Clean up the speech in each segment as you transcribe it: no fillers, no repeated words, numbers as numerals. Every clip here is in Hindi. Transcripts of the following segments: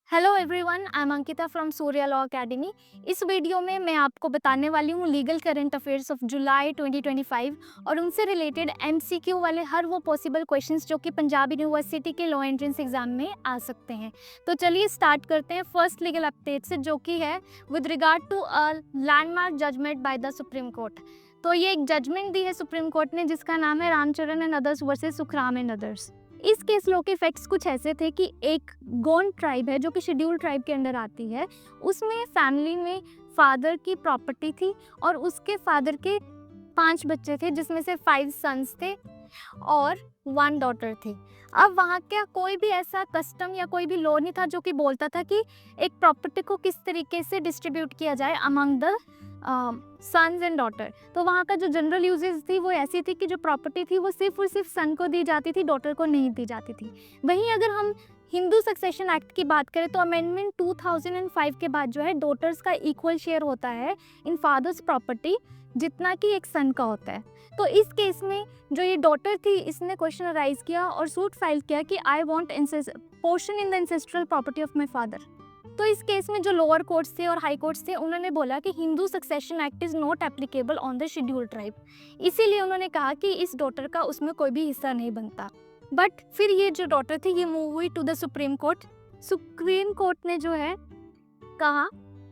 Hello everyone, I am Ankita from Surya law academy. इस वीडियो में मैं आपको बताने वाली हूँ legal current affairs of July 2025 और उनसे रिलेटेड एमसीक्यू वाले हर वो पॉसिबल क्वेश्चंस जो कि पंजाब यूनिवर्सिटी के लॉ एंट्रेंस एग्जाम में आ सकते हैं। तो चलिए स्टार्ट करते हैं फर्स्ट लीगल अपडेट से, जो कि है with regard to a landmark judgment by the supreme Court. तो ये एक जजमेंट दी है सुप्रीम कोर्ट ने जिसका नाम है Ramcharan and others versus Sukhram and others. इस केस लॉ के फैक्ट्स कुछ ऐसे थे कि एक गोंड ट्राइब है जो कि शेड्यूल ट्राइब के अंडर आती है, उसमें फैमिली में फादर की प्रॉपर्टी थी और उसके फादर के 5 बच्चे थे जिसमें से 5 सन्स थे और 1 डॉटर थी। अब वहाँ का कोई भी ऐसा कस्टम या कोई भी लॉ नहीं था जो कि बोलता था कि एक प्रॉपर्टी को किस तरीके से डिस्ट्रीब्यूट किया जाए among the sons and daughter. तो वहाँ का जो जनरल यूजेज थी वो ऐसी थी कि जो प्रॉपर्टी थी वो सिर्फ और सिर्फ सन को दी जाती थी, डॉटर को नहीं दी जाती थी। वहीं अगर हम हिंदू सक्सेशन एक्ट की बात करें तो अमेंडमेंट 2005 के बाद जो है डॉटर्स का इक्वल शेयर होता है इन फादर्स प्रॉपर्टी जितना कि एक सन का होता है। तो इस केस में जो ये डॉटर थी इसने क्वेश्चन अराइज किया और सूट फाइल किया कि I want portion in the ancestral property of my father. तो इस केस में जो लोअर कोर्ट्स थे और हाई कोर्ट्स थे उन्होंने बोला कि Hindu succession act is not applicable on the schedule tribe, इसीलिए उन्होंने कहा कि इस डॉटर का उसमें कोई भी हिस्सा नहीं बनता। बट फिर ये जो डॉटर थी ये मूव हुई to the supreme court. Supreme Court ने जो है कहा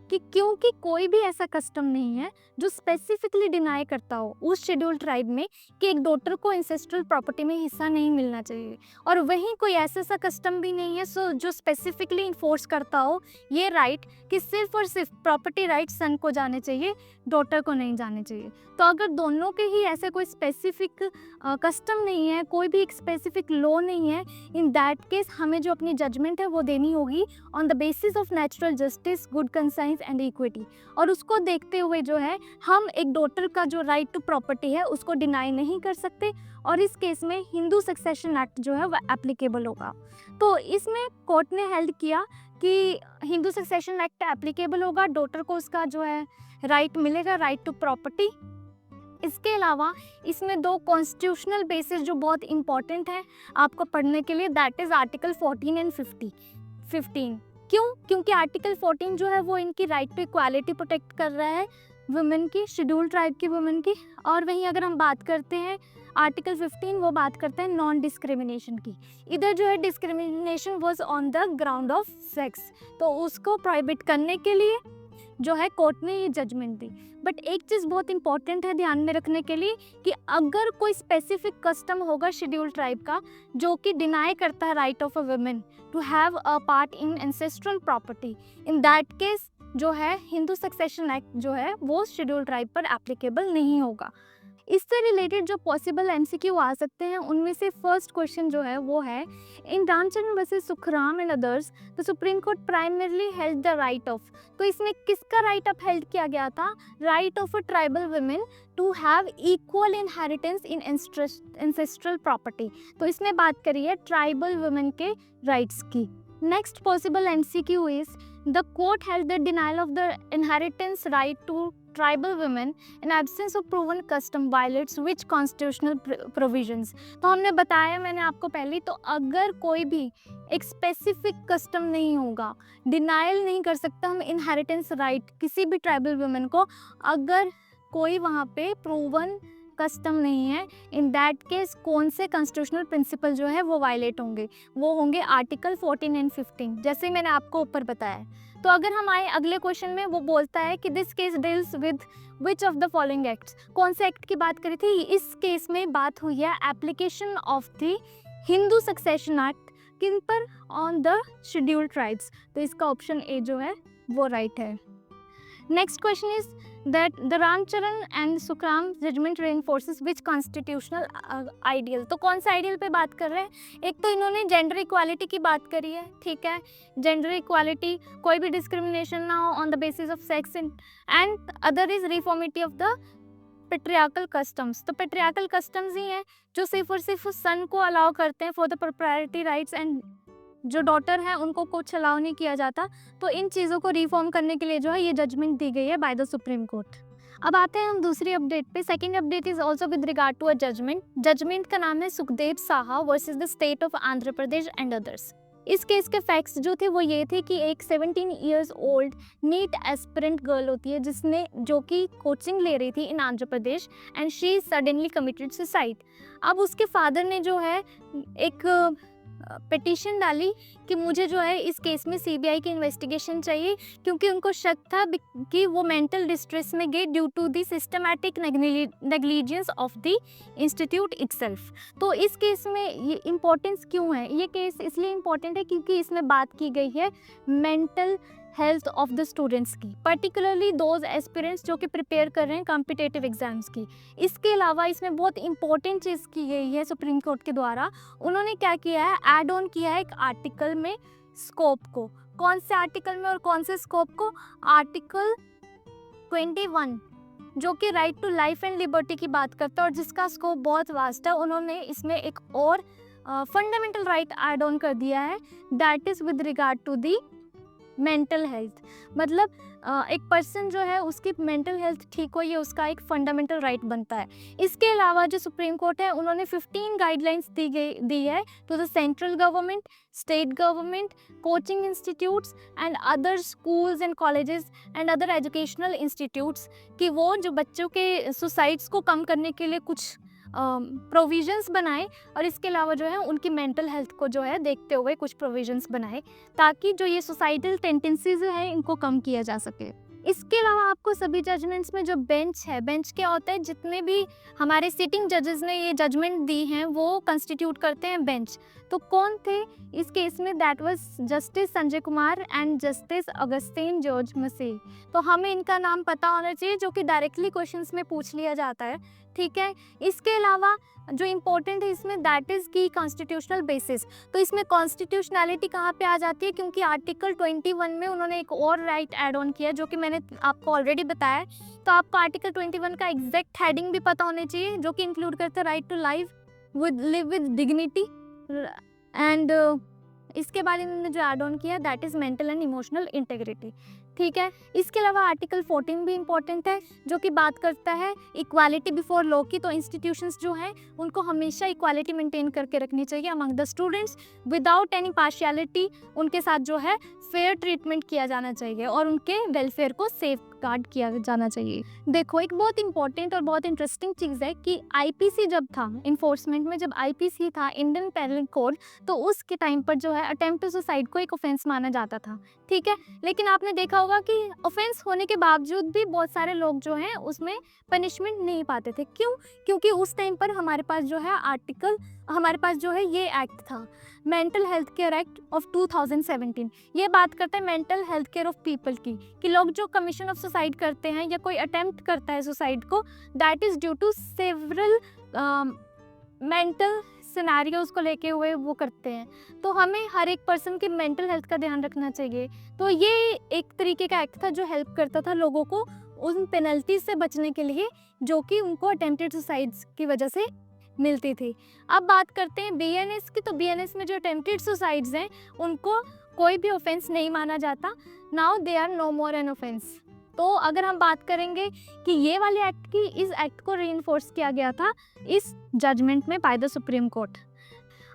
कि क्योंकि कोई भी ऐसा कस्टम नहीं है जो स्पेसिफिकली डिनाई करता हो उस शेड्यूल ट्राइब में कि एक डॉटर को इंसेस्ट्रल प्रॉपर्टी में हिस्सा नहीं मिलना चाहिए, और वहीं कोई ऐसा कस्टम भी नहीं है जो स्पेसिफिकली इन्फोर्स करता हो ये राइट कि सिर्फ और सिर्फ प्रॉपर्टी राइट सन को जाने चाहिए, डॉटर को नहीं जाने चाहिए। तो अगर दोनों के ही ऐसे कोई स्पेसिफिक कस्टम नहीं है, कोई भी एक स्पेसिफिक लॉ नहीं है, इन दैट केस हमें जो अपनी जजमेंट है वो देनी होगी on the basis of natural justice, good conscience and equity. और उसको देखते हुए जो है हम एक डॉटर का जो राइट टू प्रॉपर्टी है उसको डिनाई नहीं कर सकते, और इस केस में हिंदू सक्सेशन एक्ट जो है वो एप्लीकेबल होगा। तो इसमें कोर्ट ने हेल्ड किया कि हिंदू सक्सेशन एक्ट एप्लीकेबल होगा, डॉटर को उसका जो है राइट मिलेगा, राइट टू प्रॉपर्टी। इसके अलावा इसमें 2 कॉन्स्टिट्यूशनल बेसिस जो बहुत इंपॉर्टेंट है आपको पढ़ने के लिए, दैट इज़ आर्टिकल 14 एंड 15। क्योंकि आर्टिकल 14 जो है वो इनकी राइट टू इक्वालिटी प्रोटेक्ट कर रहा है वुमेन की, शेड्यूल ट्राइब की वुमेन की। और वहीं अगर हम बात करते हैं आर्टिकल 15 वो बात करता है नॉन डिस्क्रिमिनेशन की। इधर जो है discrimination was on the ground of sex, तो उसको प्रोहिबिट करने के लिए जो है कोर्ट ने ये जजमेंट दी। बट एक चीज़ बहुत इंपॉर्टेंट है ध्यान में रखने के लिए कि अगर कोई स्पेसिफिक कस्टम होगा शेड्यूल ट्राइब का जो कि डिनाई करता है right of a women to have a part in ancestral property, in that case जो है हिंदू सक्सेशन एक्ट जो है वो शेड्यूल ट्राइब पर एप्लीकेबल नहीं होगा। इससे रिलेटेड जो पॉसिबल एमसीक्यू आ सकते हैं उनमें से फर्स्ट क्वेश्चन जो है वो है in Ramcharan versus Sukhram and others the supreme Court primarily held the right of. तो इसमें किसका राइट अप हेल्ड किया गया था? Right of a tribal women to have equal inheritance in ancestral property. तो इसमें बात करी है ट्राइबल वुमेन के राइट्स की। Next possible MCQ is the court held the denial of the inheritance right to tribal women in absence of proven custom violets which constitutional provisions. तो हमने बताया मैंने आपको पहले, तो अगर कोई भी एक स्पेसिफिक कस्टम नहीं होगा, डिनायल नहीं कर सकता हम इनहेरिटेंस राइट किसी भी ट्राइबल वुमेन को, अगर कोई वहाँ पे प्रूवन कस्टम नहीं है, इन दैट केस कौन से कॉन्स्टिट्यूशनल प्रिंसिपल जो है वो वायलेट होंगे? वो होंगे आर्टिकल 14 एंड 15, जैसे मैंने आपको ऊपर बताया। तो अगर हम आए अगले क्वेश्चन में, वो बोलता है कि this case deals with which of the following acts. कौन से एक्ट की बात करी थी? इस केस में बात हुई है application of the Hindu succession act किन पर? On the schedule tribes. तो इसका ऑप्शन ए जो है वो राइट है। Next question is that the Ramcharan and Sukhram judgement reinforces which constitutional ideal. तो कौन सा आइडियल पे बात कर रहे हैं? एक तो इन्होंने जेंडर इक्वालिटी की बात करी है, ठीक है, जेंडर इक्वालिटी, कोई भी डिस्क्रिमिनेशन ना हो on the basis of sex, and other is reformity of the patriarchal customs. तो पेट्रियार्कल कस्टम्स ही हैं जो सिर्फ और सिर्फ सन को अलाउ करते हैं for the proprietary rights, and जो डॉटर है उनको कुछ अलाउ नहीं किया जाता। तो इन चीज़ों को रिफॉर्म करने के लिए जो है ये जजमेंट दी गई है बाय द सुप्रीम कोर्ट। अब आते हैं हम दूसरी अपडेट पे। Second update is also with regard to a judgement. Judgement का नाम है Sukhdev Saha versus the state of Andhra Pradesh and others. इस केस के फैक्ट्स जो थे वो ये थे कि एक 17 years old NEET aspirant girl होती है जिसने जो कि कोचिंग ले रही थी in Andhra Pradesh, and she suddenly committed suicide. अब उसके फादर ने जो है एक पिटीशन डाली कि मुझे जो है इस केस में सीबीआई की इन्वेस्टिगेशन चाहिए, क्योंकि उनको शक था कि वो मेंटल डिस्ट्रेस में गई due to the systematic negligence of the institute itself. तो इस केस में ये इम्पोर्टेंस क्यों है? ये केस इसलिए इम्पोर्टेंट है क्योंकि इसमें बात की गई है mental health of the students की, पर्टिकुलरली दोज एस्पिरेंट्स जो कि प्रिपेयर कर रहे हैं कॉम्पिटिटिव एग्जाम्स की। इसके अलावा इसमें बहुत इंपॉर्टेंट चीज़ की गई है सुप्रीम कोर्ट के द्वारा। उन्होंने क्या किया है, ऐड ऑन किया है एक आर्टिकल में स्कोप को। कौन से आर्टिकल में और कौन से स्कोप को? आर्टिकल 21 जो कि right to life and liberty की बात करता है और जिसका स्कोप बहुत वास्ट है। उन्होंने इसमें एक और फंडामेंटल राइट ऐड ऑन कर दिया है, that is with regard to the mental health. मतलब एक पर्सन जो है उसकी मेंटल हेल्थ ठीक हो, ये उसका एक फंडामेंटल राइट बनता है। इसके अलावा जो सुप्रीम कोर्ट है उन्होंने 15 गाइडलाइंस दी है to the central government, state government, coaching institutes and other schools and colleges and other educational institutes कि वो जो बच्चों के सुसाइड्स को कम करने के लिए कुछ प्रोविजंस बनाए, और इसके अलावा जो है उनकी मेंटल हेल्थ को जो है देखते हुए कुछ प्रोविजंस बनाए ताकि जो ये सुसाइडल टेंडेंसीज है इनको कम किया जा सके। इसके अलावा आपको सभी जजमेंट्स में जो बेंच है, बेंच क्या होता है, जितने भी हमारे सिटिंग जजेस ने ये जजमेंट दी हैं वो कंस्टिट्यूट करते हैं बेंच। तो कौन थे इस केस में? That was Justice Sanjay Kumar and Justice Augustine George Masih. तो हमें इनका नाम पता होना चाहिए जो कि डायरेक्टली क्वेश्चंस में पूछ लिया जाता है, ठीक है। इसके अलावा जो इम्पोर्टेंट है इसमें दैट इज़ की कॉन्स्टिट्यूशनल बेसिस। तो इसमें कॉन्स्टिट्यूशनैलिटी कहाँ पे आ जाती है? क्योंकि आर्टिकल 21 में उन्होंने एक और राइट ऐड ऑन किया जो कि मैंने आपको ऑलरेडी बताया। तो आपको आर्टिकल 21 का एग्जैक्ट हेडिंग भी पता होने चाहिए जो कि इंक्लूड करता है right to life live with dignity, and इसके बारे में उन्होंने जो ऐड ऑन किया that is mental and emotional integrity, ठीक है। इसके अलावा आर्टिकल 14 भी इम्पॉर्टेंट है जो कि बात करता है इक्वालिटी बिफोर लॉ की। तो इंस्टीट्यूशंस जो हैं उनको हमेशा इक्वालिटी मेंटेन करके रखनी चाहिए among the students without any partiality. उनके साथ जो है फेयर ट्रीटमेंट किया जाना चाहिए और उनके वेलफेयर को सेफ गार्ड किया जाना चाहिए। देखो, एक बहुत इंपॉर्टेंट और बहुत इंटरेस्टिंग चीज़ है कि आईपीसी जब था, इन्फोर्समेंट में जब आईपीसी था, इंडियन पेनल कोड, तो उसके टाइम पर जो है अटेम्प्ट टू सुसाइड को एक ऑफेंस माना जाता था, ठीक है। लेकिन आपने देखा होगा कि ऑफेंस होने के बावजूद भी बहुत सारे लोग जो हैं उसमें पनिशमेंट नहीं पाते थे। क्यों? क्योंकि उस टाइम पर हमारे पास जो है ये एक्ट था, mental health care act of 2017। ये बात करता है mental health care of people की, कि लोग जो कमीशन ऑफ सुसाइड करते हैं या कोई अटेम्प्ट करता है सुसाइड को, that is due to several mental scenarios को लेके हुए वो करते हैं। तो हमें हर एक पर्सन की मेंटल हेल्थ का ध्यान रखना चाहिए। तो ये एक तरीके का एक्ट था जो हेल्प करता था लोगों को उन पेनल्टीज से बचने के लिए जो कि उनको अटेम्प्टेड सुसाइड्स की वजह से मिलती थी। अब बात करते हैं बीएनएस की। तो बीएनएस में जो अटेम्प्टेड सुसाइड्स हैं उनको कोई भी ऑफेंस नहीं माना जाता। Now they are no more an offence. तो अगर हम बात करेंगे कि ये वाले एक्ट की, इस एक्ट को रीइंफोर्स किया गया था इस जजमेंट में बाय द सुप्रीम कोर्ट।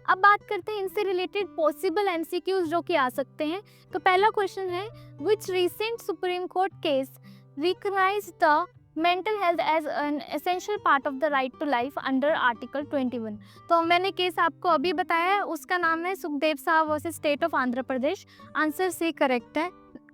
अब बात करते हैं इनसे रिलेटेड पॉसिबल एमसीक्यूज जो कि आ सकते हैं। तो पहला क्वेश्चन है, which recent Supreme Court case recognized the mental health as an essential part of the right to life under article 21। तो मैंने केस आपको अभी बताया है, उसका नाम है Sukhdev Sah versus state of Andhra Pradesh. Answer C correct है।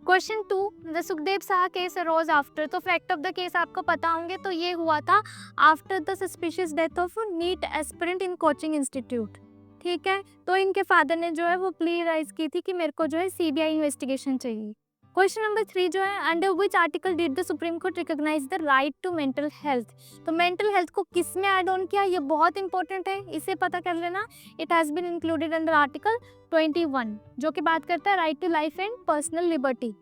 Question 2, the Sukhdev Sah case arose after. तो फैक्ट ऑफ द केस आपको पता होंगे। तो ये हुआ था after the suspicious death of NEET aspirant in coaching institute, ठीक है। तो इनके फादर ने जो है वो प्ली राइज की थी कि मेरे को जो है सीबीआई इन्वेस्टिगेशन चाहिए। क्वेश्चन नंबर 3 जो है, under which article did the supreme court recognise the right to mental health. तो मेंटल हेल्थ को किस में ऐड ऑन किया, ये बहुत इंपॉर्टेंट है, इसे पता कर लेना। It has been included under article 21 जो कि बात करता है right to life and personal liberty.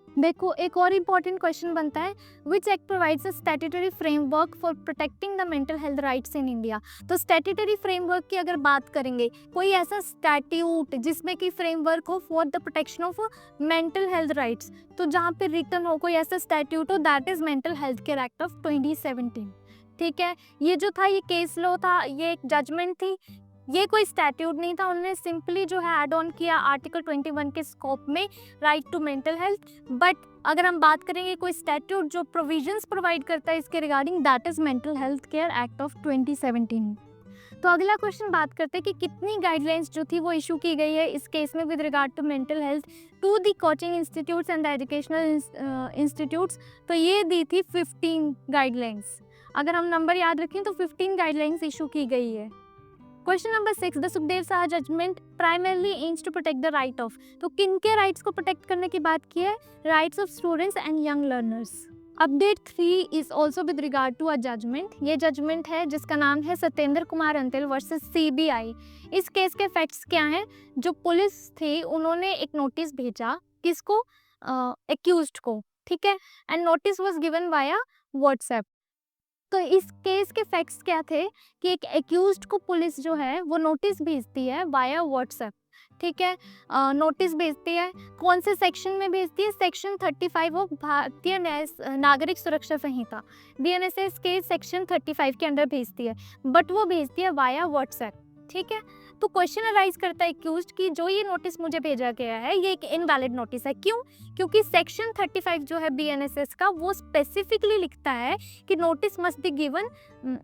देखो, एक और इम्पॉर्टेंट क्वेश्चन बनता है, which act provides a statutory framework for protecting the mental health rights in India. तो स्टैट्यूटरी फ्रेमवर्क की अगर बात करेंगे, कोई ऐसा स्टैट्यूट जिसमें कि फ्रेमवर्क हो for the protection of mental health rights, तो जहाँ पे रिटर्न हो कोई ऐसा स्टैट्यूट हो, that is mental health care act of 2017, ठीक है। ये जो था ये केस लॉ था, ये एक जजमेंट थी ये कोई स्टैट्यूट नहीं था, उन्होंने सिंपली जो है ऐड ऑन किया आर्टिकल 21 के स्कोप में right to mental health. But अगर हम बात करेंगे कोई स्टैट्यूट जो प्रोविजंस प्रोवाइड करता है इसके regarding, that is mental health care act of 2017। तो अगला क्वेश्चन बात करते हैं कि कितनी गाइडलाइंस जो थी वो इशू की गई है इस केस में with regard to mental health to the coaching institutes and educational institutes. तो ये दी थी 15 गाइडलाइंस। अगर हम नंबर याद रखें तो 15 गाइडलाइंस इशू की गई है। Question number 6, the Sukhdev Saha judgment primarily aims to protect the right of. तो किन के राइट्स को प्रोटेक्ट करने की बात की है? Rights of students and young learners. Update 3 is also with regard to a judgment. ये जजमेंट है जिसका नाम है सत्येंद्र कुमार अंतिल वर्सेस सीबीआई। इस केस के फैक्ट्स क्या हैं? जो पुलिस थी उन्होंने एक नोटिस भेजा, किसको? एक्यूज्ड को, ठीक है, and notice was given via WhatsApp. तो इस केस के फैक्ट्स क्या थे कि एक एक्यूज्ड को पुलिस जो है वो नोटिस भेजती है वाया व्हाट्सएप, ठीक है, नोटिस भेजती है। कौन से सेक्शन में भेजती है? Section 35 of Bharatiya Nagarik Suraksha Samhita, BNSS के सेक्शन 35 के अंडर भेजती है, बट वो भेजती है वाया व्हाट्सएप, ठीक है। तो क्वेश्चन अराइज करता है एक्यूज्ड कि जो ये नोटिस मुझे भेजा गया है ये एक इनवैलिड नोटिस है। क्यों? क्योंकि सेक्शन 35 जो है बीएनएसएस का वो स्पेसिफिकली लिखता है कि notice must be given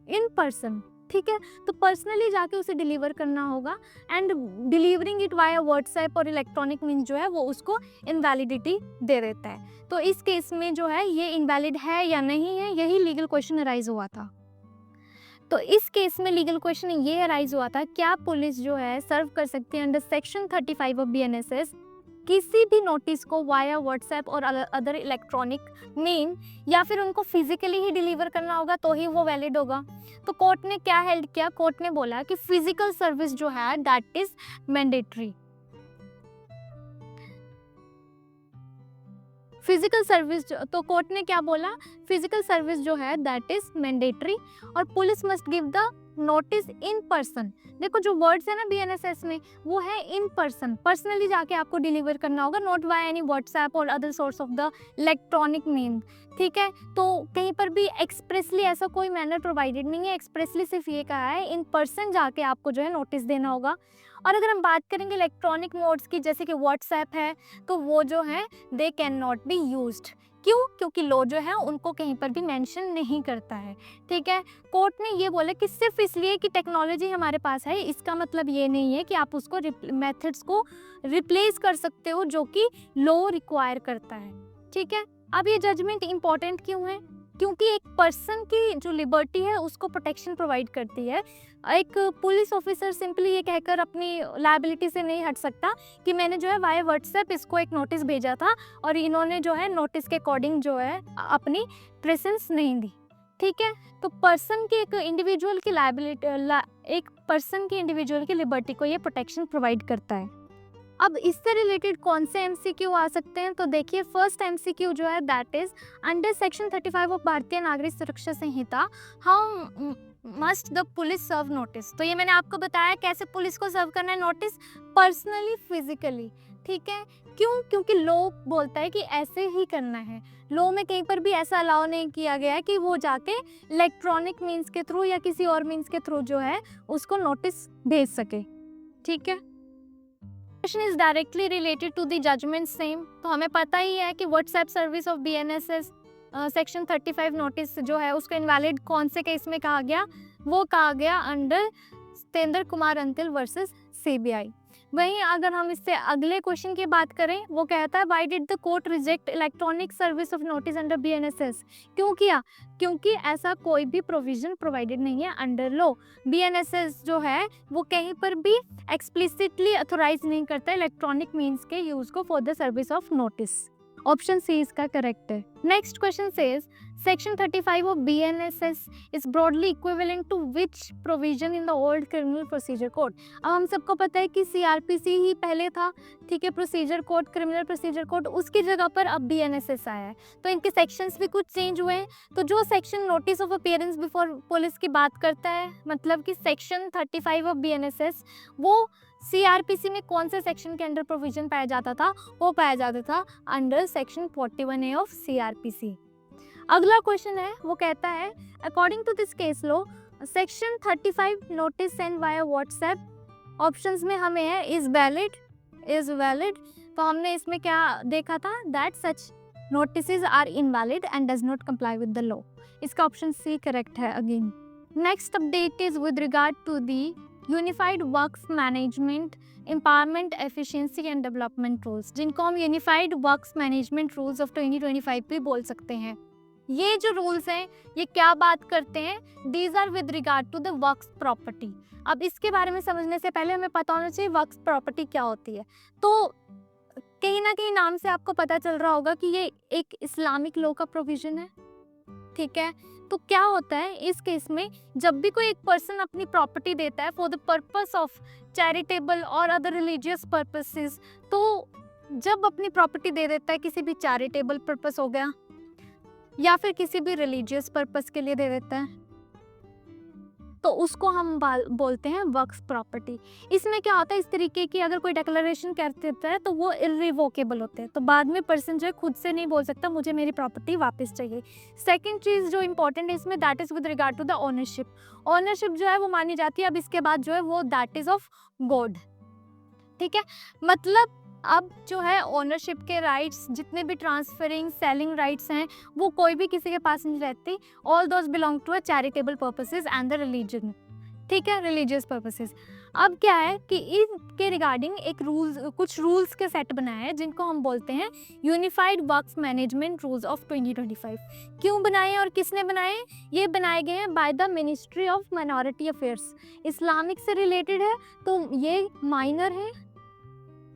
in person, ठीक है। तो पर्सनली जाके उसे डिलीवर करना होगा and delivering it via WhatsApp और इलेक्ट्रॉनिक मीन्स जो है वो उसको इनवैलिडिटी दे देता है। तो इस केस में जो है ये इनवैलिड है या नहीं है, यही लीगल क्वेश्चन अराइज हुआ था। तो इस केस में लीगल क्वेश्चन ये अराइज हुआ था, क्या पुलिस जो है सर्व कर सकती है अंडर सेक्शन 35 ऑफ बीएनएसएस किसी भी नोटिस को वाया व्हाट्सएप और अदर इलेक्ट्रॉनिक मीन, या फिर उनको फिजिकली ही डिलीवर करना होगा तो ही वो वैलिड होगा। तो कोर्ट ने क्या हेल्ड किया? कोर्ट ने बोला कि फिजिकल सर्विस जो है that is mandatory. Physical service, तो कोर्ट ने क्या बोला? फिजिकल सर्विस जो है दैट इज मैंडेटरी और police must give the notice in person. देखो जो वर्ड्स है ना बीएनएसएस में वो है इन पर्सन, पर्सनली जाके आपको डिलीवर करना होगा, नॉट बाय एनी व्हाट्सएप और other source of the electronic mean, ठीक है। तो कहीं पर भी एक्सप्रेसली ऐसा कोई मैनर प्रोवाइडेड नहीं है, एक्सप्रेसली सिर्फ ये कहा है इन पर्सन जाके आपको जो है नोटिस देना होगा। और अगर हम बात करेंगे इलेक्ट्रॉनिक मोड्स की, जैसे कि व्हाट्सएप है, तो वो जो है they can not be used. क्यों? क्योंकि लॉ जो है उनको कहीं पर भी मेंशन नहीं करता है, ठीक है। कोर्ट ने ये बोला कि सिर्फ इसलिए कि टेक्नोलॉजी हमारे पास है इसका मतलब ये नहीं है कि आप उसको मेथड्स को रिप्लेस कर सकते हो जो कि लॉ रिक्वायर करता है, ठीक है। अब ये जजमेंट इंपॉर्टेंट क्यों है? क्योंकि एक पर्सन की जो लिबर्टी है उसको प्रोटेक्शन प्रोवाइड करती है। एक पुलिस ऑफिसर सिंपली ये कहकर अपनी लायबिलिटी से नहीं हट सकता कि मैंने जो है वाया व्हाट्सएप इसको एक नोटिस भेजा था और इन्होंने जो है नोटिस के अकॉर्डिंग जो है अपनी प्रेजेंस नहीं दी, ठीक है। तो पर्सन की एक इंडिविजुअल की लायबिलिटी, एक पर्सन की इंडिविजुअल की लिबर्टी को ये प्रोटेक्शन प्रोवाइड करता है। अब इससे रिलेटेड कौन से एमसीक्यू आ सकते हैं? तो देखिए फर्स्ट एमसीक्यू जो है that is under section 35 of Bharatiya Nagarik Suraksha Sanhita how must the police serve notice. तो ये मैंने आपको बताया कैसे पुलिस को सर्व करना है नोटिस, पर्सनली फिजिकली, ठीक है। क्यों? क्योंकि लॉ बोलता है कि ऐसे ही करना है। लॉ में कहीं पर भी ऐसा अलाउ नहीं किया गया है कि वो जाके इलेक्ट्रॉनिक मीन्स के थ्रू या किसी और मीन्स के थ्रू जो है उसको नोटिस भेज सके, ठीक है। Question is directly related to the judgment same. तो हमें पता ही है कि WhatsApp service of BNSS section 35 notice जो है उसको इनवैलिड कौन से केस में कहा गया? वो कहा गया under Satyendra Kumar Antil versus CBI. वहीं अगर हम इससे अगले क्वेश्चन की बात करें, वो कहता है why did the court reject electronic service of notice under BNSS? क्यों किया? क्योंकि ऐसा कोई भी प्रोविजन प्रोवाइडेड नहीं है अंडर लॉ। बीएनएसएस जो है वो कहीं पर भी एक्सप्लिसिटली अथोराइज नहीं करता इलेक्ट्रॉनिक मीन्स के यूज को for the service of notice. Option C इसका करेक्ट है। Next question says section 35 of BNSS is broadly equivalent to which provision in the old criminal procedure code? अब हम सबको पता है कि सीआरपीसी ही पहले था, ठीक है, procedure code, criminal procedure code, उसकी जगह पर अब बीएनएसएस आया है। तो इनके सेक्शंस भी कुछ चेंज हुए हैं। तो जो section notice of appearance before police की बात करता है, मतलब कि सेक्शन 35 ऑफ बीएनएसएस, वो सीआरपीसी में कौन से सेक्शन के अंडर प्रोविजन पाया जाता था? वो पाया जाता था under section 41A of CrPC. अगला क्वेश्चन है, वो कहता है according to this case law section 35 notice send via WhatsApp options में हमें है इज वैलिड, तो हमने इसमें क्या देखा था, that such notices are invalid and does not comply with the law. इसका ऑप्शन सी करेक्ट है again. Next update is with regard to the unified works management empowerment efficiency and development rules, जिनको हम unified works management rules of 2025 भी बोल सकते हैं। ये जो रूल्स हैं ये क्या बात करते हैं, these are with regard to the works property. अब इसके बारे में समझने से पहले हमें पता होना चाहिए वर्क्स प्रॉपर्टी क्या होती है। तो कहीं ना कहीं नाम से आपको पता चल रहा होगा कि ये एक इस्लामिक लॉ का प्रोविजन है, ठीक है। तो क्या होता है इस केस में, जब भी कोई एक पर्सन अपनी प्रॉपर्टी देता है for the purpose of charitable और अदर रिलीजियस पर्पसेस, तो जब अपनी प्रॉपर्टी दे देता है किसी भी चैरिटेबल पर्पस हो गया या फिर किसी भी रिलीजियस पर्पस के लिए दे देता है, तो उसको हम बोलते हैं वर्क्स प्रॉपर्टी। इसमें क्या होता है, इस तरीके की अगर कोई डिक्लेरेशन कर देता है तो वो इररिवोकेबल होते हैं, तो बाद में पर्सन जो है खुद से नहीं बोल सकता मुझे मेरी प्रॉपर्टी वापस चाहिए। सेकंड चीज़ जो इंपॉर्टेंट है इसमें, that is with regard to the ownership. Ownership जो है वो मानी जाती है अब इसके बाद जो है वो दैट इज़ ऑफ गॉड, ठीक है। मतलब अब जो है ओनरशिप के राइट्स, जितने भी ट्रांसफरिंग सेलिंग राइट्स हैं, वो कोई भी किसी के पास नहीं रहती। All those belong to a charitable purposes and the religion, ठीक है, रिलीजियस पर्पसेस। अब क्या है कि इनके रिगार्डिंग एक कुछ रूल्स के सेट बनाए हैं जिनको हम बोलते हैं unified works management rules of 2025। क्यों बनाए हैं और किसने बनाए? ये बनाए गए हैं by the ministry of minority affairs. Islamic से रिलेटेड है तो ये माइनर है,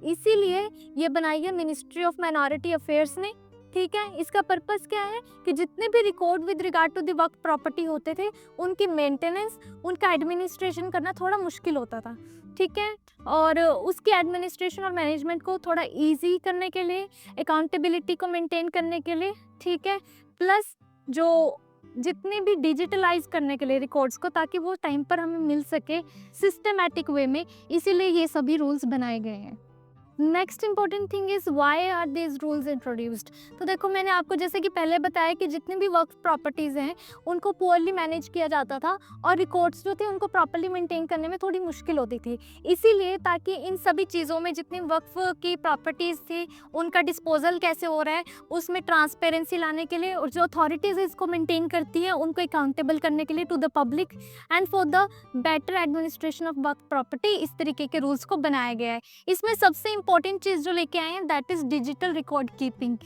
इसीलिए ये बनाई है मिनिस्ट्री ऑफ माइनॉरिटी अफेयर्स ने, ठीक है। इसका पर्पस क्या है कि जितने भी record with regard to the work property होते थे उनकी मेंटेनेंस, उनका एडमिनिस्ट्रेशन करना थोड़ा मुश्किल होता था, ठीक है। और उसकी एडमिनिस्ट्रेशन और मैनेजमेंट को थोड़ा इजी करने के लिए, अकाउंटेबिलिटी को मेंटेन करने के लिए, ठीक है, प्लस जो जितने भी डिजिटलाइज करने के लिए रिकॉर्ड्स को, ताकि वो टाइम पर हमें मिल सके सिस्टमैटिक वे में, इसीलिए ये सभी रूल्स बनाए गए हैं। Next important thing is why are this rules introduced. तो देखो मैंने आपको जैसे कि पहले बताया कि जितने भी वर्क प्रॉपर्टीज़ हैं उनको पुअरली मैनेज किया जाता था और रिकॉर्ड्स जो थे उनको प्रॉपर्ली मेंटेन करने में थोड़ी मुश्किल होती थी। इसीलिए ताकि इन सभी चीज़ों में जितनी वक्फ की प्रॉपर्टीज़ थी उनका डिस्पोजल कैसे हो रहा है उसमें ट्रांसपेरेंसी लाने के लिए, और जो अथॉरिटीज़ इसको मेंटेन करती हैं उनको अकाउंटेबल करने के लिए to the public and for the better administration of work property, इस तरीके के रूल्स को बनाया गया है। इसमें सबसे इंपॉर्टेंट चीज जो लेके आए हैं that is digital record keeping,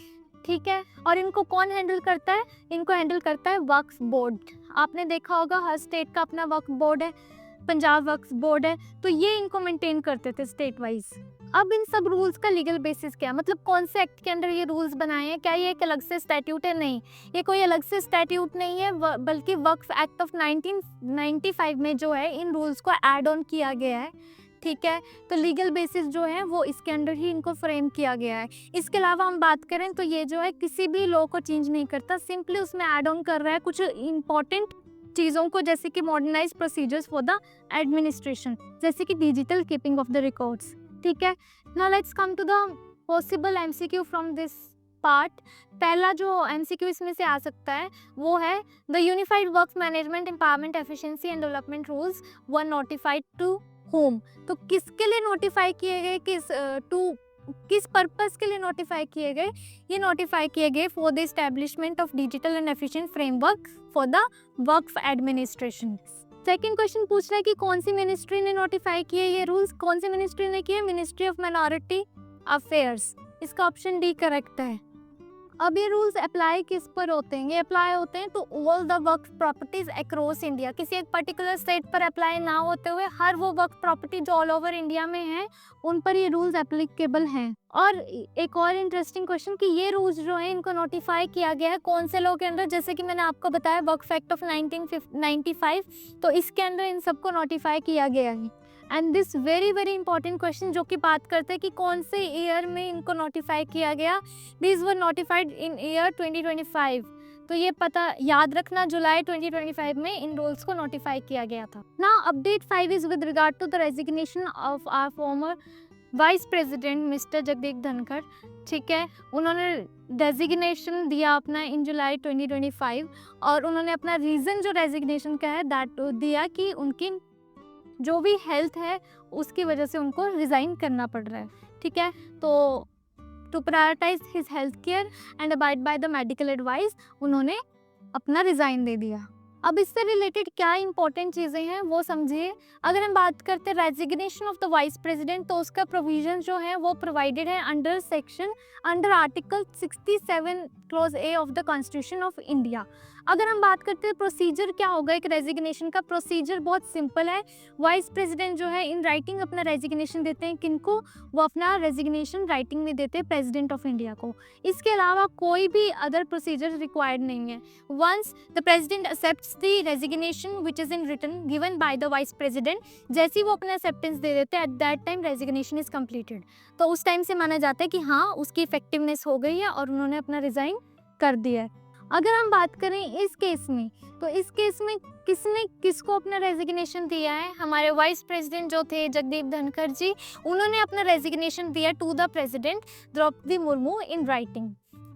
ठीक है। और इनको कौन हैंडल करता है? इनको हैंडल करता है वक्फ बोर्ड। आपने देखा होगा हर स्टेट का अपना वक्फ बोर्ड है, पंजाब वक्फ बोर्ड है, तो ये इनको मेंटेन करते थे स्टेट वाइज। अब इन सब रूल्स का लीगल बेसिस क्या, मतलब कौन से एक्ट के अंदर ये रूल्स बनाए हैं? क्या ये एक अलग से स्टैट्यूट है? नहीं, ये कोई अलग से स्टैट्यूट नहीं है, बल्कि वक्फ एक्ट ऑफ 1995 में जो है इन रूल्स को ऐड ऑन किया गया है, ठीक है। तो लीगल बेसिस जो है वो इसके अंडर ही इनको फ्रेम किया गया है। इसके अलावा हम बात करें तो ये जो है किसी भी लॉ को चेंज नहीं करता, सिंपली उसमें ऐड ऑन कर रहा है कुछ इंपॉर्टेंट चीज़ों को, जैसे कि modernise procedures for the administration, जैसे कि digital keeping of the records, ठीक है। Now let's come to the possible MCQ from this part. पहला जो एमसीक्यू इसमें से आ सकता है वो है the unified works management empowerment efficiency and development rules were notified to whom. तो किसके लिए नोटिफाई किए गए, किस पर्पस के लिए नोटिफाई किए गए? ये नोटिफाई किए गए for the establishment of digital and efficient framework for the Waqf administration. Second question पूछ रहा है कि कौन सी मिनिस्ट्री ने नोटिफाई किए ये रूल्स? कौन सी मिनिस्ट्री ने किए? Ministry of minority affairs. इसका ऑप्शन डी करेक्ट है। अब ये रूल्स अप्लाई किस पर होते हैं? ये अप्लाई होते हैं to all the waqf properties across India. किसी एक पर्टिकुलर स्टेट पर अप्लाई ना होते हुए हर वो वक्फ प्रॉपर्टी जो ऑल ओवर इंडिया में है उन पर ये रूल्स एप्लीकेबल हैं। और एक और इंटरेस्टिंग क्वेश्चन कि ये रूल्स जो है इनको नोटिफाई किया गया है कौन से लॉ के अंदर? जैसे कि मैंने आपको बताया वक्फ एक्ट ऑफ 1995, तो इसके अंदर इन सबको नोटिफाई किया गया है। And this very very important question जो कि बात करते हैं कि कौन से ईयर में इनको नोटिफाई किया गया। This were notified in year 2025। तो ये पता याद रखना, जुलाई 2025 में इन रूल्स को नोटिफाई किया गया था। Now update 5 is with regard to the resignation of our former vice president mister Jagdeep Dhankhar, ठीक है। उन्होंने डेजिग्नेशन दिया अपना इन जुलाई 2025 और उन्होंने अपना रीज़न जो रेजिग्नेशन का है दैट दिया कि उनकी जो भी हेल्थ है उसकी वजह से उनको रिज़ाइन करना पड़ रहा है, ठीक है। तो to prioritise his health care and abide by the medical advice उन्होंने अपना रिज़ाइन दे दिया। अब इससे रिलेटेड क्या इंपॉर्टेंट चीज़ें हैं वो समझिए। अगर हम बात करते हैं resignation of the vice president, तो उसका प्रोविजन जो है वो प्रोवाइडेड है under article 67 clause A of the constitution of India. अगर हम बात करते हैं प्रोसीजर क्या होगा एक रेजिग्नेशन का, प्रोसीजर बहुत सिंपल है। वाइस प्रेसिडेंट जो है इन राइटिंग अपना रेजिग्नेशन देते हैं, किनको, वो अपना रेजिग्नेशन राइटिंग में देते हैं प्रेसिडेंट ऑफ इंडिया को। इसके अलावा कोई भी अदर प्रोसीजर रिक्वायर्ड नहीं है। Once the president accepts the resignation which is in written given by the vice president, जैसे ही वो अपना एक्सेप्टेंस दे देते हैं at that time resignation is completed. तो उस टाइम से माना जाता है कि हाँ उसकी इफेक्टिवनेस हो गई है और उन्होंने अपना रिजाइन कर दिया है। अगर हम बात करें इस केस में, तो इस केस में किसने किसको अपना रेजिग्नेशन दिया है, हमारे वाइस प्रेसिडेंट जो थे जगदीप धनखड़ जी, उन्होंने अपना रेजिग्नेशन दिया to the president Droupadi Murmu in writing,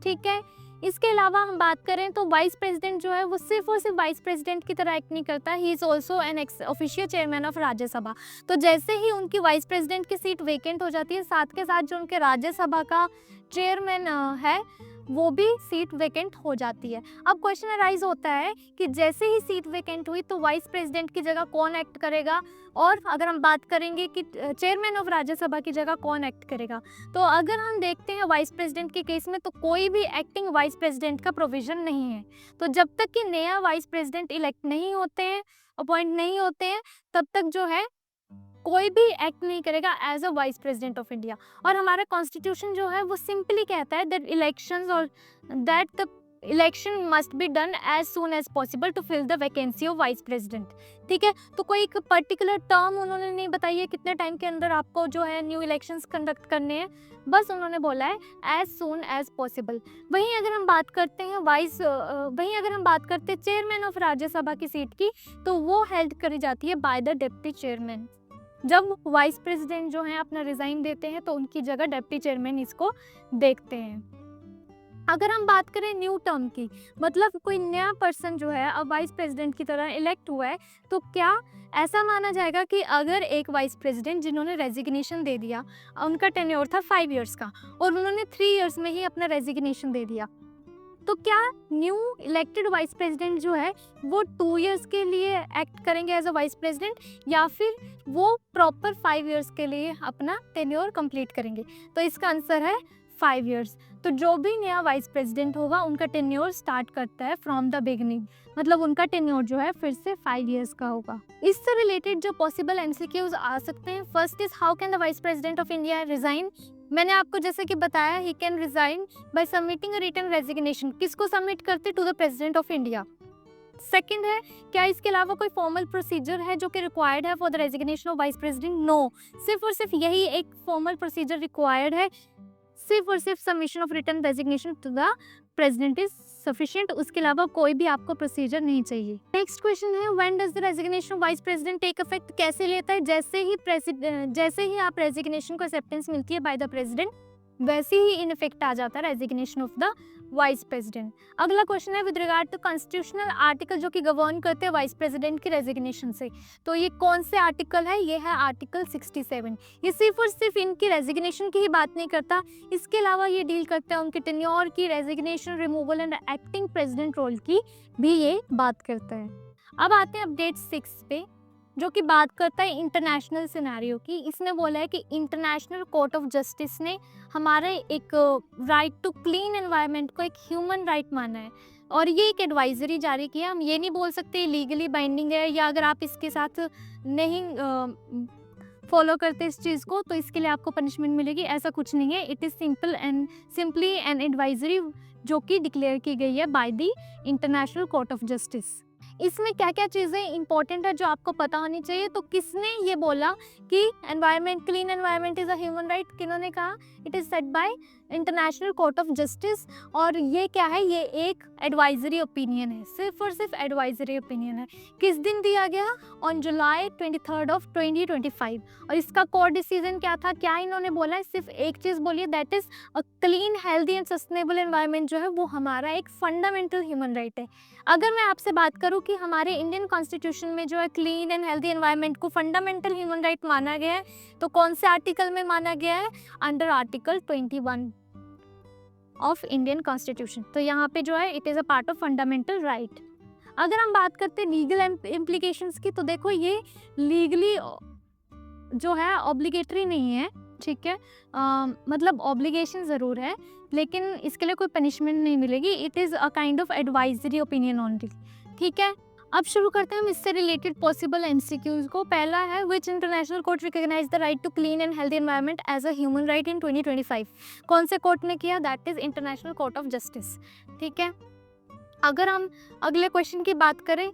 ठीक है। इसके अलावा हम बात करें तो वाइस प्रेसिडेंट जो है वो सिर्फ और सिर्फ वाइस प्रेसिडेंट की तरह एक्ट नहीं करता, he is also an official chairman of Rajya Sabha. तो जैसे ही उनकी वाइस प्रेसिडेंट की सीट वेकेंट हो जाती है, साथ के साथ जो उनके राज्यसभा का चेयरमैन है वो भी सीट वेकेंट हो जाती है। अब क्वेश्चन अराइज होता है कि जैसे ही सीट वेकेंट हुई तो वाइस प्रेसिडेंट की जगह कौन एक्ट करेगा, और अगर हम बात करेंगे कि चेयरमैन ऑफ राज्यसभा की जगह कौन एक्ट करेगा, तो अगर हम देखते हैं वाइस प्रेसिडेंट के केस में तो कोई भी एक्टिंग वाइस प्रेसिडेंट का प्रोविज़न नहीं है। तो जब तक कि नया वाइस प्रेसिडेंट इलेक्ट नहीं होते हैं, अपॉइंट नहीं होते हैं, तब तक जो है कोई भी एक्ट नहीं करेगा as a vice president of India. और हमारा कॉन्स्टिट्यूशन जो है वो सिंपली कहता है दैट इलेक्शंस और that the election must be done as soon as possible to fill the vacancy of vice president, ठीक है। तो कोई एक पर्टिकुलर टर्म उन्होंने नहीं बताई है कितने टाइम के अंदर आपको जो है न्यू इलेक्शंस कंडक्ट करने हैं, बस उन्होंने बोला है एज सून एज पॉसिबल। वहीं अगर हम बात करते हैं चेयरमैन ऑफ राज्यसभा की सीट की, तो वो हेल्ड करी जाती है बाय द डिप्टी चेयरमैन। जब वाइस प्रेसिडेंट जो हैं अपना रिज़ाइन देते हैं तो उनकी जगह डिप्टी चेयरमैन इसको देखते हैं। अगर हम बात करें न्यू टर्म की, मतलब कोई नया पर्सन जो है अब वाइस प्रेसिडेंट की तरह इलेक्ट हुआ है, तो क्या ऐसा माना जाएगा कि अगर एक वाइस प्रेसिडेंट जिन्होंने रेजिग्नेशन दे दिया, उनका टेन्योर था 5 इयर्स का और उन्होंने 3 इयर्स में ही अपना रेजिग्नेशन दे दिया, तो क्या न्यू इलेक्टेड वाइस प्रेसिडेंट जो है वो 2 इयर्स के लिए एक्ट करेंगे एज अ वाइस प्रेसिडेंट, या फिर वो प्रॉपर 5 इयर्स के लिए अपना टेन्योर कंप्लीट करेंगे? तो इसका आंसर है 5 इयर्स। तो जो भी नया वाइस प्रेसिडेंट होगा उनका टेन्योर स्टार्ट करता है फ्रॉम द बिगिनिंग, मतलब उनका टेन्योर जो है फिर से 5 इयर्स का होगा। इससे रिलेटेड जो पॉसिबल एमसीक्यूज आ सकते हैं, first is how can the vice president of India resign. मैंने आपको जैसे कि बताया ही can resign by submitting a written resignation. किसको सबमिट करते? To the president of India. Second है, क्या इसके अलावा कोई फॉर्मल प्रोसीजर है जो कि रिक्वायर्ड है for the resignation of vice president? No, सिर्फ और सिर्फ यही एक फॉर्मल प्रोसीजर रिक्वायर्ड है, सिर्फ और सिर्फ submission of written resignation to the president is sufficient. उसके अलावा कोई भी आपको प्रोसीजर नहीं चाहिए। नेक्स्ट क्वेश्चन है, when does the resignation of vice president take effect? कैसे लेता है? जैसे ही आप रेजिग्नेशन को एक्सेप्टेंस मिलती है बाय द प्रेसिडेंट, वैसे ही इन इफेक्ट आ जाता है resignation of the vice president. अगला क्वेश्चन है with regard to constitutional article जो कि गवर्न करते हैं वाइस प्रेसिडेंट की रेजिग्नेशन से, तो ये कौन से आर्टिकल है? ये है आर्टिकल 67। ये सिर्फ और सिर्फ इनकी रेजिग्नेशन की ही बात नहीं करता, इसके अलावा ये डील करता है उनके टेन्योर की, resignation, removal and acting president role की भी ये बात करता है। अब आते हैं अपडेट 6 पे, जो कि बात करता है इंटरनेशनल सिनेरियो की। इसने बोला है कि इंटरनेशनल कोर्ट ऑफ जस्टिस ने हमारे एक राइट टू क्लीन एनवायरनमेंट को एक ह्यूमन राइट माना है, और ये एक एडवाइजरी जारी किया। हम ये नहीं बोल सकते लीगली बाइंडिंग है, या अगर आप इसके साथ नहीं फॉलो करते इस चीज़ को तो इसके लिए आपको पनिशमेंट मिलेगी, ऐसा कुछ नहीं है। It is simply an advisory जो कि डिक्लेयर की गई है by the international Court of justice. इसमें क्या क्या चीज़ें इंपॉर्टेंट है जो आपको पता होनी चाहिए? तो किसने ये बोला कि environment, clean environment is a human right? किन्होंने कहा? It is said by International Court of Justice. और ये क्या है, ये एक एडवाइजरी ओपिनियन है, सिर्फ और सिर्फ एडवाइजरी ओपिनियन है। किस दिन दिया गया? On July 23 of 2025। और इसका कोर्ट डिसीजन क्या था, क्या इन्होंने बोला है? सिर्फ एक चीज़ बोली है, that is a clean, healthy and sustainable environment जो है वो हमारा एक फंडामेंटल ह्यूमन राइट है। अगर मैं आपसे बात करूं कि हमारे इंडियन कॉन्स्टिट्यूशन में जो है क्लीन एंड हेल्दी एनवायरनमेंट को फंडामेंटल ह्यूमन राइट माना गया है, तो कौन से आर्टिकल में माना गया है? Under article 21 of Indian constitution. तो यहाँ पे जो है it is a part of fundamental right. अगर हम बात करते हैं लीगल इम्प्लीकेशंस की, तो देखो ये लीगली जो है ऑब्लिगेटरी नहीं है, ठीक है, मतलब ऑब्लिगेशन ज़रूर है, लेकिन इसके लिए कोई पनिशमेंट नहीं मिलेगी। It is a kind of advisory opinion only, ठीक है। अब शुरू करते हैं हम इससे रिलेटेड पॉसिबल एमसीक्यूज को। पहला है, which international court recognise the right to clean and healthy environment as a human right in 2025? कौन से कोर्ट ने किया? That is International Court of Justice, ठीक है। अगर हम अगले क्वेश्चन की बात करें,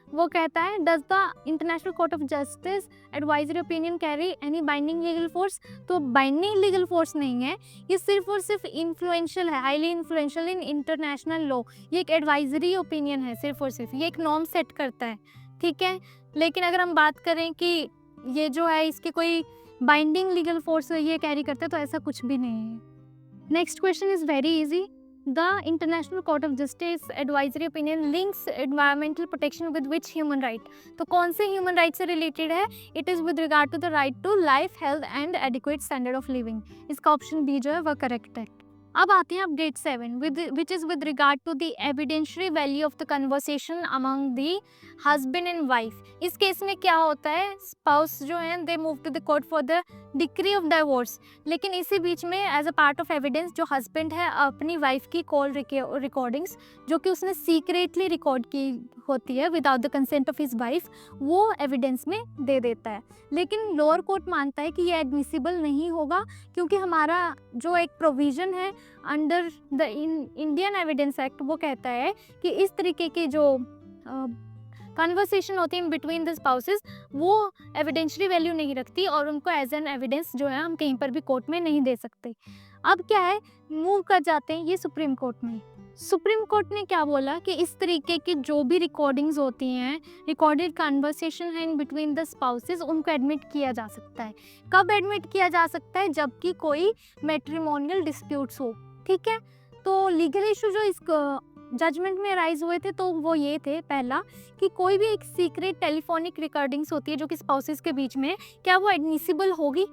वो कहता है, does the international Court of justice advisory opinion carry any binding legal force? तो बाइंडिंग लीगल फोर्स नहीं है, ये सिर्फ और सिर्फ इन्फ्लुएंशियल है, highly influential in international law. ये एक एडवाइजरी ओपिनियन है सिर्फ और सिर्फ, ये एक नॉर्म सेट करता है, ठीक है। लेकिन अगर हम बात करें कि ये जो है इसकी कोई बाइंडिंग लीगल फोर्स ये कैरी करता है, तो ऐसा कुछ भी नहीं है। Next question is very easy. The International Court of Justice Advisory Opinion links environmental protection with which human right? तो कौन से human right से related है? It is with regard to the right to life, health and adequate standard of living. इसका ऑप्शन बी जो है वह करेक्ट है। अब आते हैं update 7, which is with regard to the evidentiary value of the conversation among the husband and wife. इस केस में क्या होता है, स्पाउस जो है they move to the court for the decree of divorce, लेकिन इसी बीच में as a part of evidence जो हस्बैंड है अपनी वाइफ की कॉल रिकॉर्डिंग्स जो कि उसने सीक्रेटली रिकॉर्ड की होती है without the consent of his wife, वो एविडेंस में दे देता है। लेकिन लोअर कोर्ट मानता है कि ये एडमिसिबल नहीं होगा, क्योंकि हमारा जो एक प्रोविज़न है under the Indian evidence act, वो कहता है कि इस तरीके की जो कन्वर्सेशन होती है बिटवीन द स्पाउसेस, वो एविडेंशियरी वैल्यू नहीं रखती और उनको एज एन एविडेंस जो है हम कहीं पर भी कोर्ट में नहीं दे सकते। अब क्या है, मूव कर जाते हैं ये सुप्रीम कोर्ट में। सुप्रीम कोर्ट ने क्या बोला कि इस तरीके की जो भी रिकॉर्डिंग्स होती हैं, रिकॉर्डेड कन्वर्सेशन है इन बिटवीन द स्पाउसेस, उनको एडमिट किया जा सकता है। कब एडमिट किया जा सकता है? जबकि कोई मैट्रिमोनियल डिस्प्यूट्स हो, ठीक है। तो लीगल इशू जो इस जजमेंट में राइज हुए थे, तो वो ये थे, पहला कि कोई भी एक सीक्रेट टेलीफोनिक रिकॉर्डिंग्स होती है जो कि स्पाउसेस के बीच में, क्या वो एडमिसिबल होगी?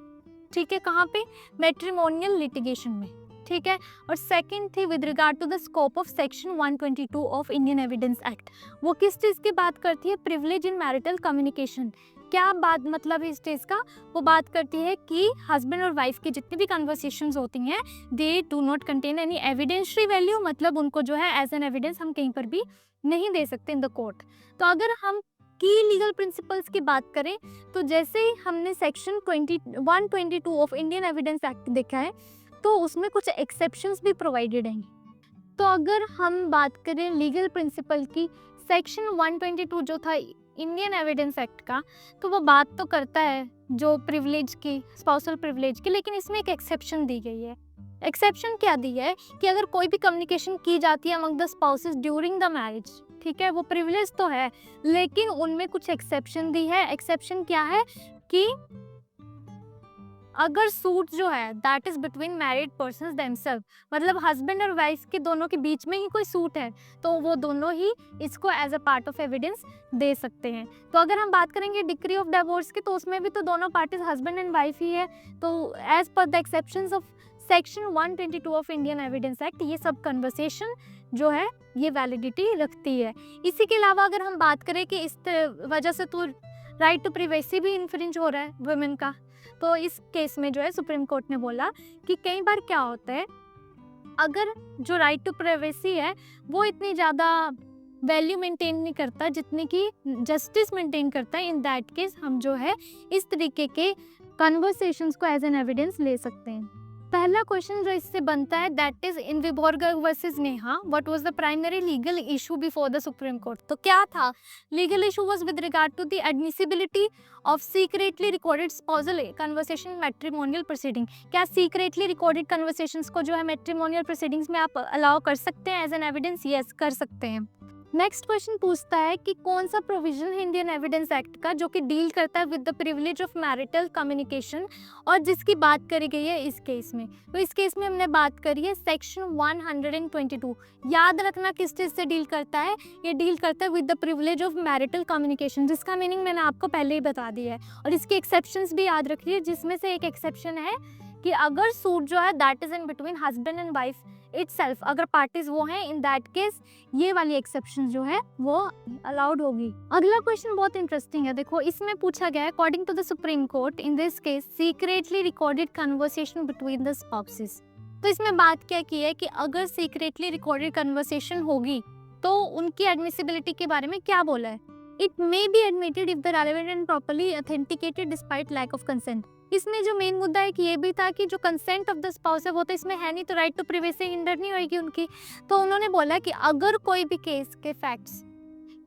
ठीक है, कहाँ पे? मैट्रिमोनियल लिटिगेशन में, ठीक है। और सेकंड थी with regard to the scope of section 122 of Indian evidence act. वो किस चीज़ की बात करती है? Privilege in marital communication. क्या बात मतलब है इस चीज़ का? वो बात करती है कि हस्बैंड और वाइफ की जितनी भी कन्वर्सेशंस होती हैं, they do not contain any evidentiary value, मतलब उनको जो है एज एन एविडेंस हम कहीं पर भी नहीं दे सकते इन द कोर्ट। तो अगर हम की लीगल प्रिंसिपल्स की बात करें, तो जैसे ही हमने section 122 of Indian evidence act देखा है, तो उसमें कुछ एक्सेप्शंस भी प्रोवाइडेड हैं। तो अगर हम बात करें लीगल प्रिंसिपल की, सेक्शन 122 जो था इंडियन एविडेंस एक्ट का, तो वो बात तो करता है जो प्रिविलेज की, स्पाउसल प्रिविलेज की, लेकिन इसमें एक एक्सेप्शन दी गई है। एक्सेप्शन क्या दी है कि अगर कोई भी कम्युनिकेशन की जाती है among the spouses during the marriage, ठीक है, वो प्रिविलेज तो है, लेकिन उनमें कुछ एक्सेप्शन दी है। एक्सेप्शन क्या है कि अगर सूट जो है that is between married persons themselves, मतलब हस्बैंड और वाइफ के दोनों के बीच में ही कोई सूट है, तो वो दोनों ही इसको as a part of evidence दे सकते हैं। तो अगर हम बात करेंगे डिक्री ऑफ डिवोर्स की, तो उसमें भी तो दोनों पार्टीज हस्बैंड एंड वाइफ ही है। तो as per the exceptions of section 122 of Indian evidence act, ये सब कन्वर्सेशन जो है ये वैलिडिटी रखती है। इसी के अलावा अगर हम बात करें कि इस वजह से तो राइट टू प्राइवेसी भी इन्फ्रिंज हो रहा है वुमेन का, तो इस केस में जो है सुप्रीम कोर्ट ने बोला कि कई बार क्या होता है, अगर जो राइट टू प्राइवेसी है वो इतनी ज़्यादा वैल्यू मेंटेन नहीं करता जितनी कि जस्टिस मेंटेन करता है, इन दैट केस हम जो है इस तरीके के कन्वर्सेशंस को एज एन एविडेंस ले सकते हैं। पहला क्वेश्चन जो इससे बनता है that is in Vibhor Garg versus Neha what was the primary legal issue before the supreme Court. तो क्या था legal issue was with regard to the admissibility of secretly recorded spousal conversation matrimonial proceeding. क्या सीक्रेटली रिकॉर्डेड कन्वर्सेशंस को जो है मैट्रिमोनियल प्रोसीडिंग्स में आप अलाउ कर सकते हैं एज एन एविडेंस? यस, कर सकते हैं। नेक्स्ट क्वेश्चन पूछता है कि कौन सा प्रोविजन है इंडियन एविडेंस एक्ट का जो कि डील करता है with the privilege of marital communication और जिसकी बात करी गई है इस केस में। तो इस केस में हमने बात करी है सेक्शन 122। याद रखना किस चीज़ से डील करता है, ये डील करता है with the privilege of marital communication, जिसका मीनिंग मैंने आपको पहले ही बता दिया है। और इसके एक्सेप्शंस भी याद रखिए, जिसमें से एक एक्सेप्शन है कि अगर सूट जो है that is in between husband and wife itself, अगर पार्टीज वो हैं, इन दैट केस ये वाली एक्सेप्शन जो है वो अलाउड होगी। अगला क्वेश्चन बहुत इंटरेस्टिंग है, देखो इसमें पूछा गया है according to the supreme court in this case secretly recorded conversation between the spouses. तो इसमें बात क्या की है कि अगर सीक्रेटली रिकॉर्डेड कन्वर्सेशन होगी तो उनकी एडमिसिबिलिटी के बारे में क्या बोला है? It may be admitted if the relevant and properly authenticated despite lack of consent. इसमें जो मेन मुद्दा है कि ये भी था कि जो कंसेंट ऑफ द स्पाउस है वो तो इसमें है नहीं, तो राइट टू प्रिवेसी हिंडर नहीं होगी उनकी। तो उन्होंने बोला कि अगर कोई भी केस के फैक्ट्स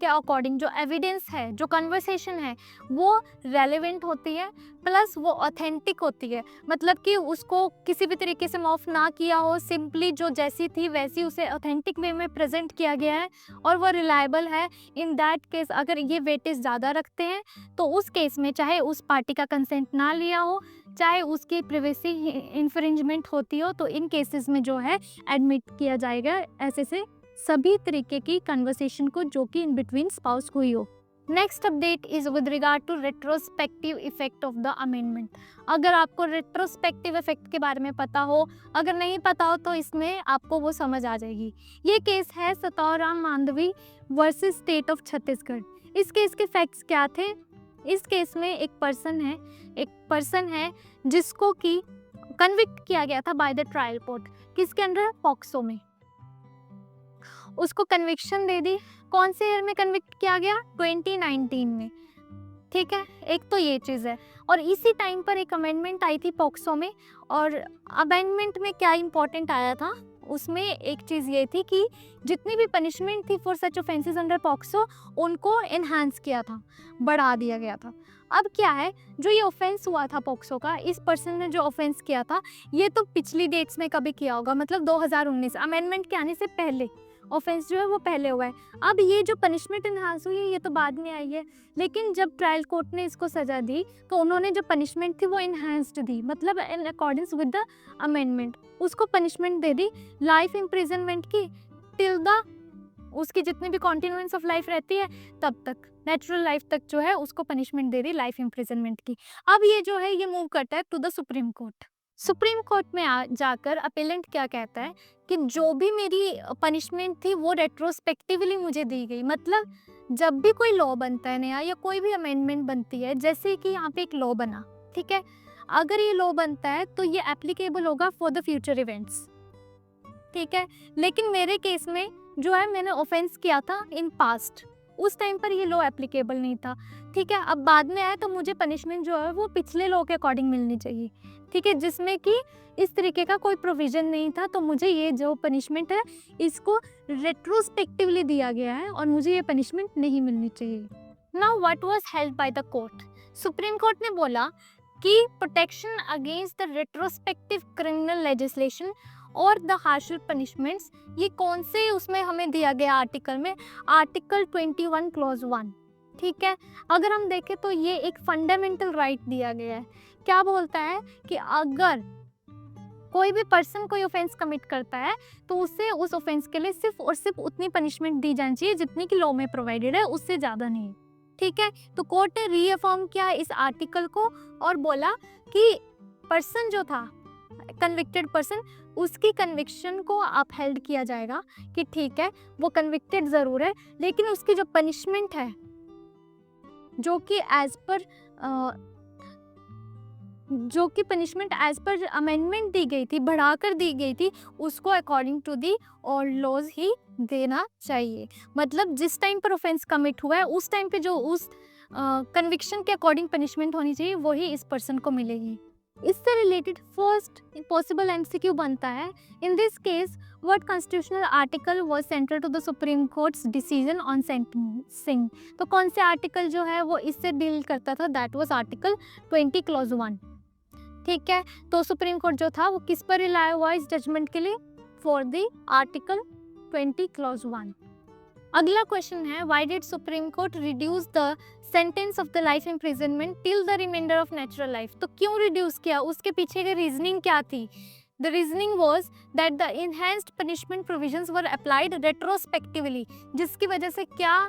के अकॉर्डिंग जो एविडेंस है, जो कन्वर्सेशन है वो रेलेवेंट होती है प्लस वो ऑथेंटिक होती है, मतलब कि उसको किसी भी तरीके से मॉफ ना किया हो, सिंपली जो जैसी थी वैसी उसे ऑथेंटिक वे में प्रेजेंट किया गया है और वो रिलायबल है, इन दैट केस अगर ये वेटेज ज़्यादा रखते हैं तो उस केस में चाहे उस पार्टी का कंसेंट ना लिया हो, चाहे उसकी प्रिवेसी इन्फ्रिंजमेंट होती हो, तो इन केसेस में जो है एडमिट किया जाएगा ऐसे से सभी तरीके की कन्वर्सेशन को जो कि इन बिटवीन स्पाउस हुई हो। Next update is with regard to retrospective effect of the amendment. अगर आपको रेट्रोस्पेक्टिव इफेक्ट के बारे में पता हो, अगर नहीं पता हो तो इसमें आपको वो समझ आ जाएगी। ये केस है Satauram Mandavi versus state of Chhattisgarh. इस केस के फैक्ट्स क्या थे? इस केस में एक पर्सन है जिसको कि कन्विक्ट किया गया था बाय द ट्रायल कोर्ट, किसके अंडर? पॉक्सो में। उसको कन्विक्शन दे दी। कौन से ईयर में कन्विक्ट किया गया? 2019 में। ठीक है, एक तो ये चीज़ है। और इसी टाइम पर एक अमेंडमेंट आई थी पॉक्सो में, और अमेंडमेंट में क्या इंपॉर्टेंट आया था उसमें एक चीज़ ये थी कि जितनी भी पनिशमेंट थी for such offences under POCSO उनको एनहांस किया था, बढ़ा दिया गया था। अब क्या है, जो ये ऑफेंस हुआ था पॉक्सो का, इस पर्सन ने जो ऑफेंस किया था ये तो पिछली डेट्स में कभी किया होगा, मतलब 2019 अमेंडमेंट के आने से पहले ऑफेंस जो है वो पहले हुआ है। अब ये जो पनिशमेंट इनहांस हुई है ये तो बाद में आई है, लेकिन जब ट्रायल कोर्ट ने इसको सजा दी तो उन्होंने जो पनिशमेंट थी वो इनहांस्ड दी, मतलब in accordance with the amendment उसको पनिशमेंट दे दी लाइफ इम्प्रिजनमेंट की टिल द उसकी जितनी भी कॉन्टिन्यूएंस ऑफ लाइफ रहती है तब तक, नेचुरल लाइफ तक जो है उसको पनिशमेंट दे दी लाइफ इम्प्रिजनमेंट की। अब ये जो है ये मूव करता है to the supreme court. Supreme court में जाकर अपेलेंट क्या कहता है कि जो भी मेरी पनिशमेंट थी वो रेट्रोस्पेक्टिवली मुझे दी गई। मतलब जब भी कोई लॉ बनता है नया या कोई भी अमेंडमेंट बनती है, जैसे कि यहाँ पे एक लॉ बना, ठीक है, अगर ये लॉ बनता है तो ये एप्लीकेबल होगा फॉर द फ्यूचर इवेंट्स, ठीक है। लेकिन मेरे केस में जो है मैंने ऑफेंस किया था इन पास्ट, उस टाइम पर ये लॉ एप्लीकेबल नहीं था, ठीक है। अब बाद में आया तो मुझे पनिशमेंट जो है वो पिछले लॉ के अकॉर्डिंग मिलनी चाहिए, ठीक है, जिसमें कि इस तरीके का कोई प्रोविजन नहीं था, तो मुझे ये जो पनिशमेंट है इसको रेट्रोस्पेक्टिवली दिया गया है और मुझे ये पनिशमेंट नहीं मिलनी चाहिए। Now what was held by the court? Supreme Court ने बोला कि protection against the retrospective criminal legislation और द हार्शर पनिशमेंट्स, ये कौन से उसमें हमें दिया गया आर्टिकल में? आर्टिकल 21 क्लॉज 1, ठीक है। अगर हम देखें तो ये एक फंडामेंटल राइट दिया गया है। क्या बोलता है कि अगर कोई भी पर्सन कोई ऑफेंस कमिट करता है तो उसे उस ऑफेंस के लिए सिर्फ और सिर्फ उतनी पनिशमेंट दी जानी चाहिए जितनी कि लॉ में प्रोवाइडेड है, उससे ज़्यादा नहीं, ठीक है। तो कोर्ट ने रीअफर्म किया इस आर्टिकल को और बोला कि पर्सन जो था कन्विक्टेड पर्सन, उसकी कन्विक्शन को अपहेल्ड किया जाएगा कि ठीक है वो कन्विक्टेड ज़रूर है, लेकिन उसकी जो पनिशमेंट है जो कि पनिशमेंट एज पर अमेंडमेंट दी गई थी, बढ़ाकर दी गई थी, उसको अकॉर्डिंग टू दी और लॉज ही देना चाहिए। मतलब जिस टाइम पर ऑफेंस कमिट हुआ है उस टाइम पे जो उस कन्विक्शन के अकॉर्डिंग पनिशमेंट होनी चाहिए वही इस पर्सन को मिलेगी, इससे रिलेटेड फर्स्ट पॉसिबल एमसीक्यू बनता है, in this case what constitutional article was central to the supreme court's decision on sentencing. तो कौन से आर्टिकल जो है वो इससे डील करता था, दैट वाज आर्टिकल 20 क्लॉज 1। ठीक है, तो सुप्रीम कोर्ट जो था वो किस पर रिलाय हुआ इस जजमेंट के लिए, फॉर द आर्टिकल 20 क्लॉज 1। अगला क्वेश्चन है, why did supreme court reduce the sentence of the life imprisonment till the reminder of natural life. तो क्यों रिड्यूस किया, उसके पीछे की रीजनिंग क्या थी। The reasoning was that the enhanced punishment provisions were applied retrospectively, जिसकी वजह से क्या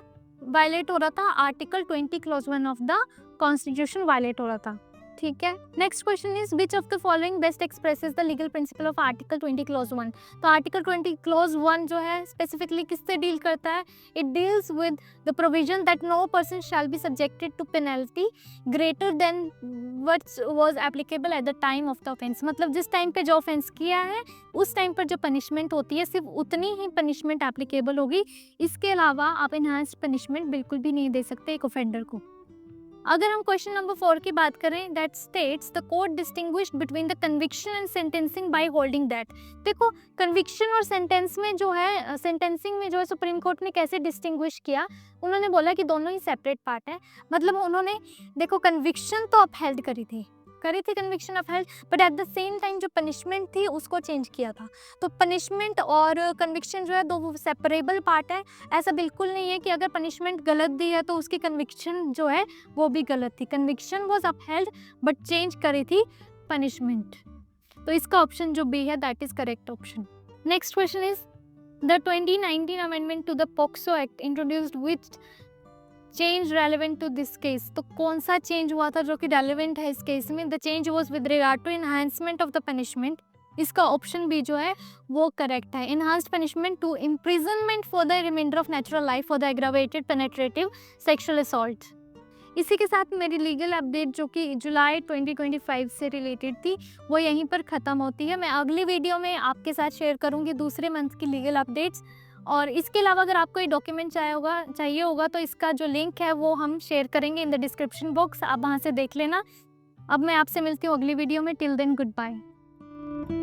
वायलेट हो रहा था, article 20 clause 1 of the constitution violate हो रहा था। ठीक है, next question is which of the following best expresses the legal principle of article 20 clause 1। तो आर्टिकल 20 क्लॉज 1 जो है स्पेसिफिकली किससे डील करता है, it deals with the provision that no person shall be subjected to penalty greater than what was applicable at the time of the offence. मतलब जिस टाइम पे जो ऑफेंस किया है उस टाइम पर जो पनिशमेंट होती है सिर्फ उतनी ही पनिशमेंट एप्लीकेबल होगी, इसके अलावा आप इनहांस्ड पनिशमेंट बिल्कुल भी नहीं दे सकते एक ऑफेंडर को। अगर हम क्वेश्चन नंबर 4 की बात करें, that states the court distinguished between the conviction and sentencing by holding that. देखो कन्विक्शन और सेंटेंस में जो है सेंटेंसिंग में जो है सुप्रीम कोर्ट ने कैसे डिस्टिंग्विश किया, उन्होंने बोला कि दोनों ही सेपरेट पार्ट है। मतलब उन्होंने देखो कन्विक्शन तो अपहेल्ड करी थी conviction upheld, but at the same time जो पनिशमेंट थी उसको चेंज किया था। तो पनिशमेंट और कन्विक्शन जो है दो सेपरेबल पार्ट है। ऐसा बिल्कुल नहीं है कि अगर पनिशमेंट गलत दी है तो उसकी कन्विक्शन जो है वो भी गलत थी। Conviction was upheld but change करी थी पनिशमेंट। तो इसका ऑप्शन जो बी है that is correct option. Next question is the 2019 amendment to the POCSO act introduced which change relevant to this case. तो कौन सा चेंज हुआ था जो कि रेलिवेंट है इस केस में, the change was with regard to enhancement of the punishment. इसका ऑप्शन बी जो है वो करेक्ट है, enhanced punishment to imprisonment for the reminder of natural life for the aggravated penetrative sexual assault. इसी के साथ मेरी लीगल अपडेट जो कि जुलाई 2025 से रिलेटेड थी वो यहीं पर ख़त्म होती है। मैं अगली वीडियो में आपके साथ शेयर करूंगी दूसरे मंथ की लीगल अपडेट्स, और इसके अलावा अगर आपको ये डॉक्यूमेंट चाहिए होगा तो इसका जो लिंक है वो हम शेयर करेंगे इन द डिस्क्रिप्शन बॉक्स, आप वहाँ से देख लेना। अब मैं आपसे मिलती हूँ अगली वीडियो में, टिल देन गुड बाय।